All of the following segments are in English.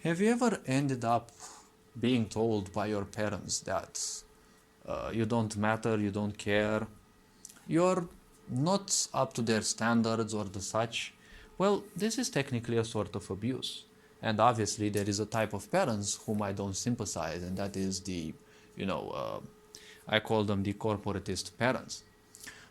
Have you ever ended up being told by your parents that you don't matter, you don't care, you're not up to their standards or the such? Well, this is technically a sort of abuse. And obviously, there is a type of parents whom I don't sympathize, and that is you know, uh, I call them the corporatist parents.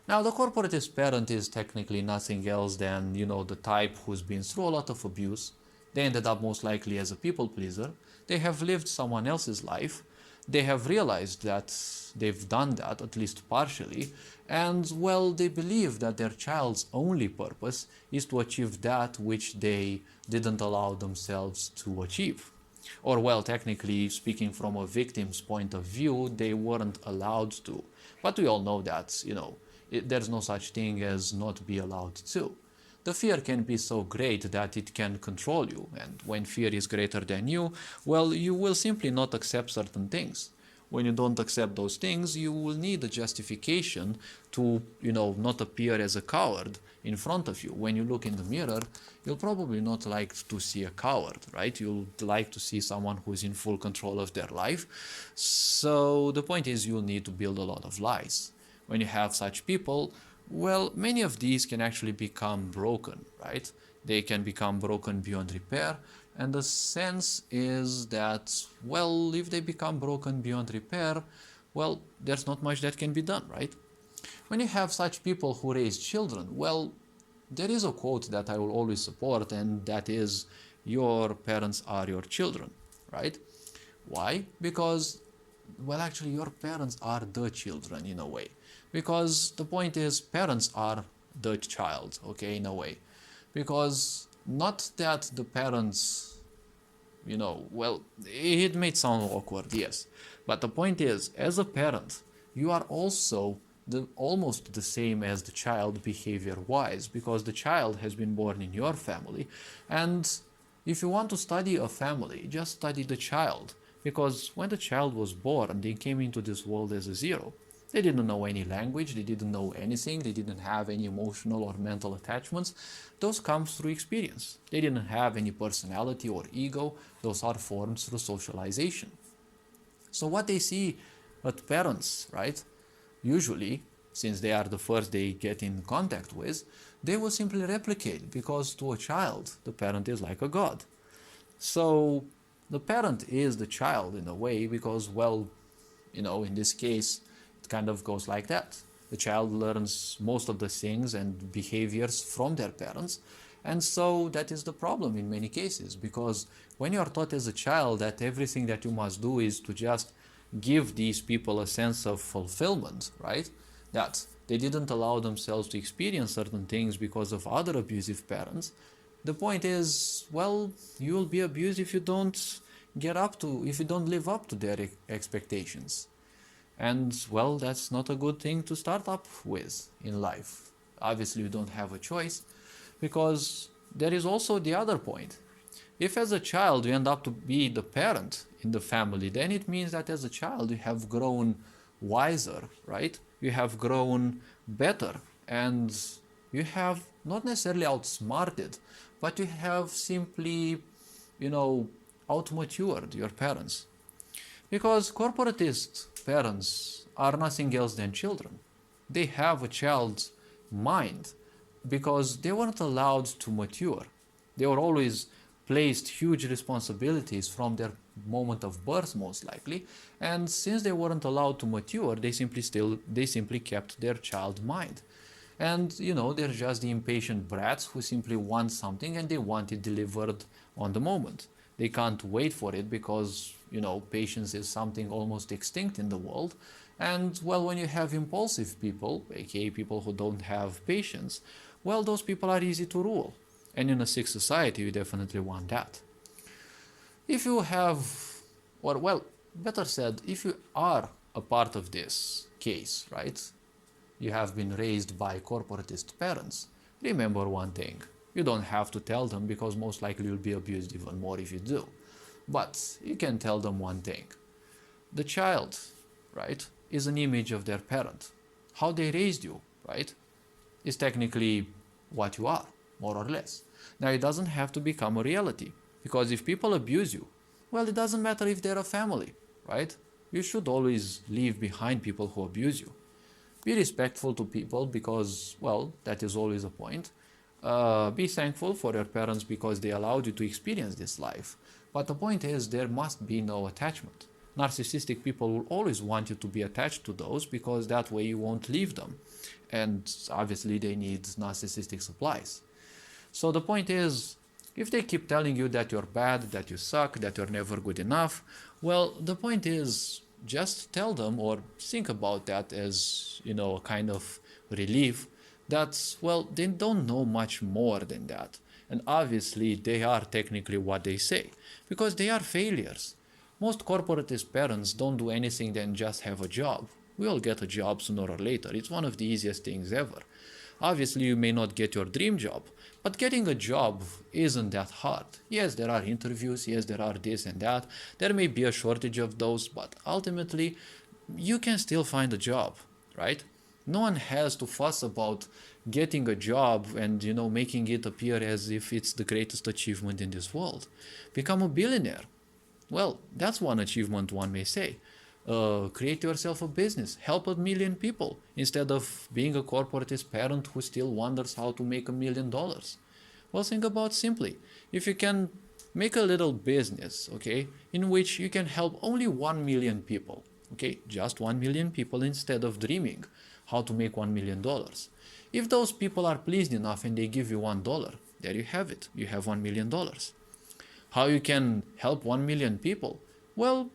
Now, the corporatist parent is technically nothing else than, the type who's been through a lot of abuse. They ended up most likely as a people pleaser. They have lived someone else's life. They have realized that they've done that, at least partially, and well, they believe that their child's only purpose is to achieve that which they didn't allow themselves to achieve. Or, well, technically speaking, from a victim's point of view, they weren't allowed to. But we all know that, there's no such thing as not be allowed to. The fear can be so great that it can control you, and when fear is greater than you, well, you will simply not accept certain things. When you don't accept those things, you will need a justification to, not appear as a coward in front of you. When you look in the mirror, you'll probably not like to see a coward, right? You'll like to see someone who's in full control of their life. So the point is, you'll need to build a lot of lies. When you have such people, well, many of these can actually become broken, right? They can become broken beyond repair. And the sense is that, well, if they become broken beyond repair, well, there's not much that can be done, right? When you have such people who raise children, well, there is a quote that I will always support, and that is, your parents are your children, right? Why? Because, well, actually, your parents are the children in a way. Because the point is, parents are the child, okay, in a way. Because not that the parents, well, it may sound awkward, yes. But the point is, as a parent, you are also almost the same as the child behavior-wise, because the child has been born in your family. And if you want to study a family, just study the child. Because when the child was born, they came into this world as a zero. They didn't know any language, they didn't know anything, they didn't have any emotional or mental attachments. Those come through experience. They didn't have any personality or ego. Those are formed through socialization. So what they see at parents, right, usually, since they are the first they get in contact with, they will simply replicate, because to a child, the parent is like a god. So the parent is the child in a way, because, well, in this case, kind of goes like that. The child learns most of the things and behaviors from their parents, and so that is the problem in many cases, because when you are taught as a child that everything that you must do is to just give these people a sense of fulfillment, right? That they didn't allow themselves to experience certain things because of other abusive parents. The point is, well, you will be abused if you don't if you don't live up to their expectations. And, well, that's not a good thing to start up with in life. Obviously, you don't have a choice, because there is also the other point. If as a child you end up to be the parent in the family, then it means that as a child you have grown wiser, right? You have grown better, and you have not necessarily outsmarted, but you have simply, outmatured your parents. Because corporatist parents are nothing else than children. They have a child's mind because they weren't allowed to mature. They were always placed huge responsibilities from their moment of birth, most likely, and since they weren't allowed to mature, they simply kept their child mind. And they're just the impatient brats who simply want something and they want it delivered on the moment. They can't wait for it because, patience is something almost extinct in the world. And, well, when you have impulsive people, aka people who don't have patience, well, those people are easy to rule. And in a sick society, you definitely want that. If you have, or, well, better said, if you are a part of this case, right? You have been raised by corporatist parents. Remember one thing. You don't have to tell them, because most likely you'll be abused even more if you do. But you can tell them one thing. The child, right, is an image of their parent. How they raised you, right, is technically what you are, more or less. Now, it doesn't have to become a reality. Because if people abuse you, well, it doesn't matter if they're a family, right? You should always leave behind people who abuse you. Be respectful to people because, well, that is always a point. Be thankful for your parents because they allowed you to experience this life. But the point is, there must be no attachment. Narcissistic people will always want you to be attached to those because that way you won't leave them. And obviously, they need narcissistic supplies. So the point is, if they keep telling you that you're bad, that you suck, that you're never good enough, well, the point is just tell them or think about that as, a kind of relief that, well, they don't know much more than that. And obviously, they are technically what they say because they are failures. Most corporatist parents don't do anything than just have a job. We all get a job sooner or later. It's one of the easiest things ever. Obviously, you may not get your dream job, but getting a job isn't that hard. Yes, there are interviews, yes, there are this and that. There may be a shortage of those, but ultimately, you can still find a job, right? No one has to fuss about getting a job and, making it appear as if it's the greatest achievement in this world. Become a billionaire. Well, that's one achievement one may say. Create yourself a business, help 1 million people instead of being a corporatist parent who still wonders how to make $1 million. Well, think about simply, if you can make a little business, okay, in which you can help only 1 million people, okay, just 1 million people instead of dreaming how to make $1 million. If those people are pleased enough and they give you $1, there you have it, you have $1 million. How you can help 1 million people? Well,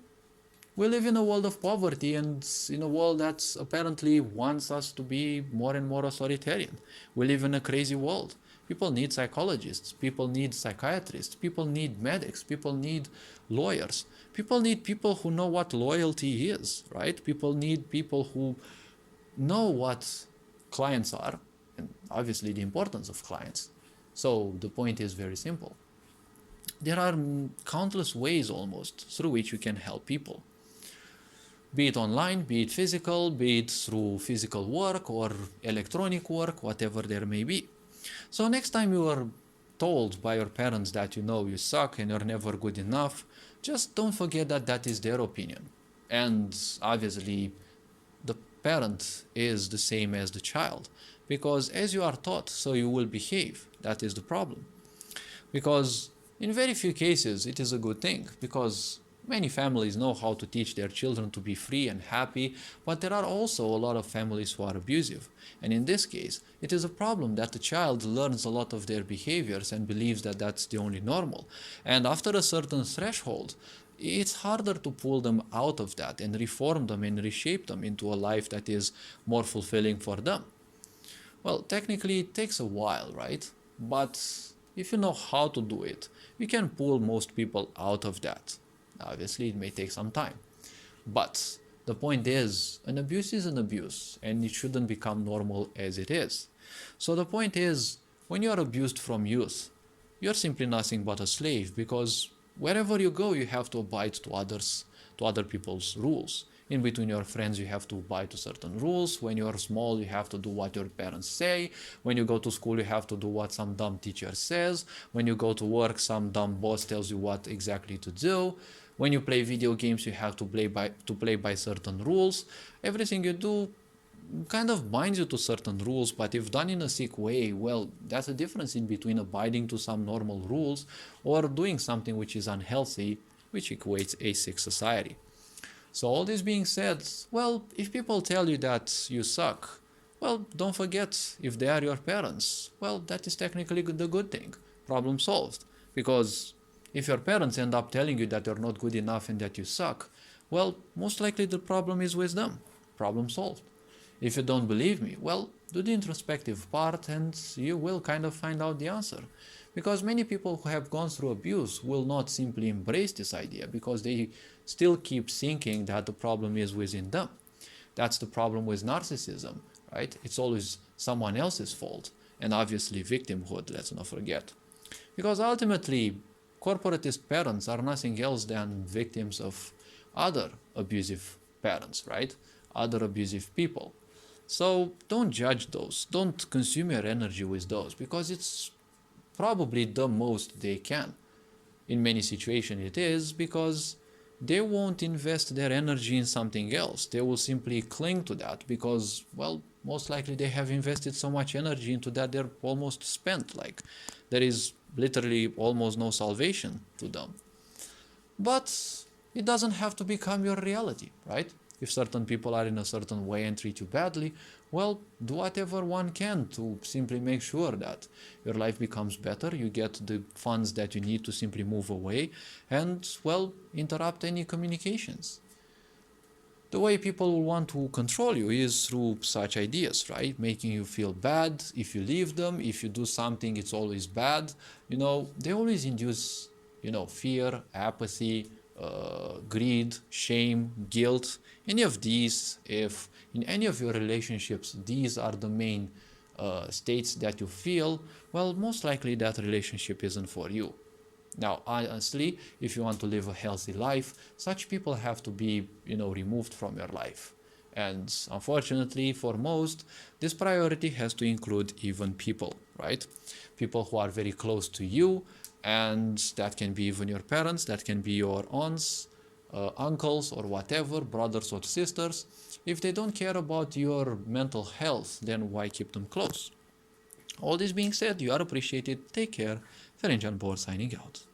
we live in a world of poverty and in a world that apparently wants us to be more and more authoritarian. We live in a crazy world. People need psychologists, people need psychiatrists, people need medics, people need lawyers. People need people who know what loyalty is, right? People need people who know what clients are and obviously the importance of clients. So the point is very simple. There are countless ways almost through which you can help people. Be it online, be it physical, be it through physical work or electronic work, whatever there may be. So next time you are told by your parents that you suck and you're never good enough, just don't forget that that is their opinion. And obviously, the parent is the same as the child. Because as you are taught, so you will behave. That is the problem. Because in very few cases, it is a good thing. Because many families know how to teach their children to be free and happy, but there are also a lot of families who are abusive. And in this case, it is a problem that the child learns a lot of their behaviors and believes that that's the only normal. And after a certain threshold, it's harder to pull them out of that and reform them and reshape them into a life that is more fulfilling for them. Well, technically, it takes a while, right? But if you know how to do it, you can pull most people out of that. Obviously, it may take some time. But the point is, an abuse is an abuse, and it shouldn't become normal as it is. So the point is, when you are abused from youth, you're simply nothing but a slave because wherever you go, you have to abide to other people's rules. In between your friends, you have to abide to certain rules. When you're small, you have to do what your parents say. When you go to school, you have to do what some dumb teacher says. When you go to work, some dumb boss tells you what exactly to do. When you play video games, you have to play by certain rules. Everything you do kind of binds you to certain rules, but if done in a sick way, well, that's a difference in between abiding to some normal rules or doing something which is unhealthy, which equates a sick society. So all this being said, well, if people tell you that you suck, well, don't forget, if they are your parents, well, that is technically the good thing. Problem solved. Because if your parents end up telling you that you're not good enough and that you suck, well, most likely the problem is with them. Problem solved. If you don't believe me, well, do the introspective part and you will kind of find out the answer. Because many people who have gone through abuse will not simply embrace this idea because they still keep thinking that the problem is within them. That's the problem with narcissism, right? It's always someone else's fault. And obviously victimhood, let's not forget. Because ultimately, corporatist parents are nothing else than victims of other abusive parents, right? Other abusive people. So don't judge those. Don't consume your energy with those because it's probably the most they can. in many situations it is, because they won't invest their energy in something else. They will simply cling to that because, well, most likely they have invested so much energy into that they're almost spent. Like, there is literally almost no salvation to them. But it doesn't have to become your reality, right? If certain people are in a certain way and treat you badly, well, do whatever one can to simply make sure that your life becomes better, you get the funds that you need to simply move away, and, well, interrupt any communications. The way people will want to control you is through such ideas, right? Making you feel bad if you leave them, if you do something, it's always bad. They always induce, fear, apathy, greed, shame, guilt. Any of these, if in any of your relationships, these are the main states that you feel, well, most likely that relationship isn't for you. Now, honestly, if you want to live a healthy life, such people have to be, removed from your life. And unfortunately, for most, this priority has to include even people, right? People who are very close to you, and that can be even your parents, that can be your aunts, uncles, or whatever, brothers or sisters. If they don't care about your mental health, then why keep them close? All this being said, you are appreciated. Take care. Ferenc Bor signing out.